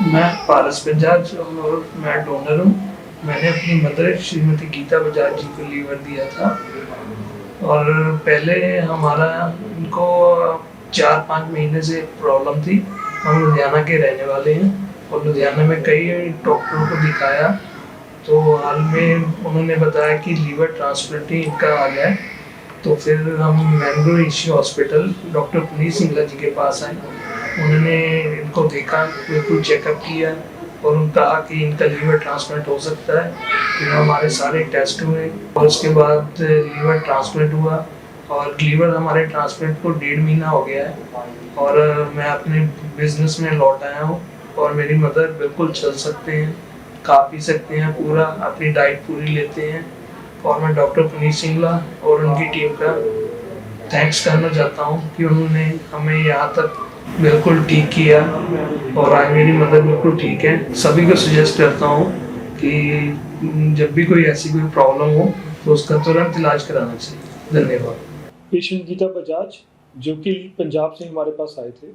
मैं पारस बजाज और मैं डोनर हूँ। मैंने अपनी मदर श्रीमती गीता बजाज जी को लीवर दिया था और पहले हमारा इनको 4-5 महीने से प्रॉब्लम थी। हम लुधियाना के रहने वाले हैं और लुधियाना में कई डॉक्टरों को दिखाया, तो हाल में उन्होंने बताया कि लीवर ट्रांसप्लांट इनका आ गया है। तो फिर हम मैंगलोर ईसी हॉस्पिटल डॉक्टर पुनीत सिंगला जी के पास आए। उन्होंने इनको देखा, बिल्कुल चेकअप किया और उन्होंने कहा कि इनका लीवर ट्रांसप्लांट हो सकता है। फिर हमारे सारे टेस्ट हुए और उसके बाद लीवर ट्रांसप्लांट हुआ और लीवर हमारे ट्रांसप्लांट को 1.5 महीना हो गया है और मैं अपने बिजनेस में लौट आया हूँ और मेरी मदर बिल्कुल चल सकते हैं, खा पी सकते हैं, पूरा अपनी डाइट पूरी लेते हैं। और मैं डॉक्टर पुनीत सिंगला और उनकी टीम का थैंक्स करना चाहता हूँ कि उन्होंने हमें यहाँ तक बिल्कुल ठीक किया और आज मेरी मदर बिल्कुल ठीक है। सभी को सजेस्ट करता हूँ कि जब भी कोई ऐसी कोई प्रॉब्लम हो तो उसका तुरंत इलाज कराना चाहिए। धन्यवाद। पेशेंट गीता बजाज जो कि पंजाब से हमारे पास आए थे।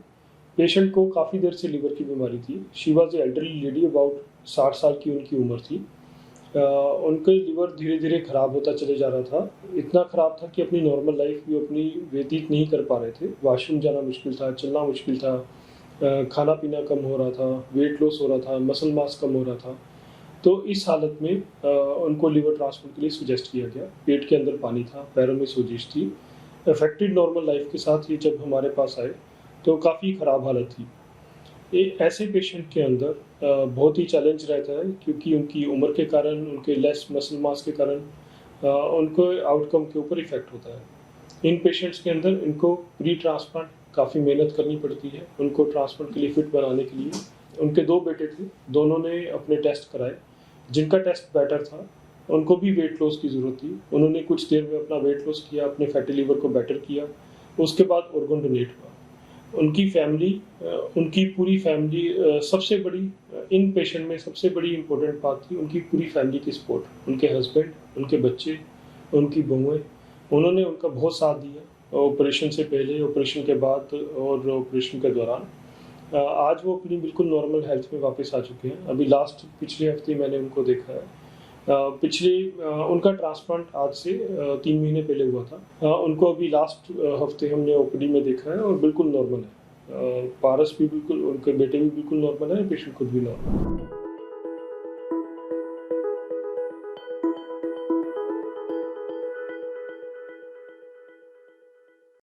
पेशेंट को काफ़ी देर से लीवर की बीमारी थी। She was elderly lady, about 60 साल की उनकी उम्र थी। उनका लीवर धीरे धीरे ख़राब होता चले जा रहा था। इतना ख़राब था कि अपनी नॉर्मल लाइफ भी अपनी व्यतीत नहीं कर पा रहे थे। वॉशरूम जाना मुश्किल था, चलना मुश्किल था, खाना पीना कम हो रहा था, वेट लॉस हो रहा था, मसल मास कम हो रहा था। तो इस हालत में उनको लीवर ट्रांसप्लांट के लिए सजेस्ट किया गया। पेट के अंदर पानी था, पैरों में सोजिश थी। अफेक्टेड नॉर्मल लाइफ के साथ ये जब हमारे पास आए तो काफ़ी ख़राब हालत थी। ऐसे पेशेंट के अंदर बहुत ही चैलेंज रहता है, क्योंकि उनकी उम्र के कारण, उनके लेस मसल मास के कारण उनको आउटकम के ऊपर इफ़ेक्ट होता है। इन पेशेंट्स के अंदर इनको प्री ट्रांसप्लांट काफ़ी मेहनत करनी पड़ती है। उनको ट्रांसप्लांट के लिए फिट बनाने के लिए उनके 2 बेटे थे, दोनों ने अपने टेस्ट कराए। जिनका टेस्ट बेटर था उनको भी वेट लॉस की ज़रूरत थी। उन्होंने कुछ देर में अपना वेट लॉस किया, अपने फैटी लीवर को बेटर किया। उसके बाद ऑर्गन डोनेट हुआ। उनकी फैमिली, उनकी पूरी फैमिली, सबसे बड़ी इन पेशेंट में सबसे बड़ी इम्पोर्टेंट बात थी उनकी पूरी फैमिली की सपोर्ट। उनके हस्बैंड, उनके बच्चे, उनकी बहुएँ, उन्होंने उनका बहुत साथ दिया, ऑपरेशन से पहले, ऑपरेशन के बाद और ऑपरेशन के दौरान। आज वो अपनी बिल्कुल नॉर्मल हेल्थ में वापस आ चुके हैं। अभी लास्ट पिछले हफ्ते मैंने उनको देखा है। उनका ट्रांसप्लांट आज से 3 महीने पहले हुआ था। उनको अभी लास्ट हफ्ते हमने ओपीडी में देखा है और बिल्कुल नॉर्मल है। पारस भी बिल्कुल, उनके बेटे भी बिल्कुल नॉर्मल है, पेशेंट खुद भी नॉर्मल है।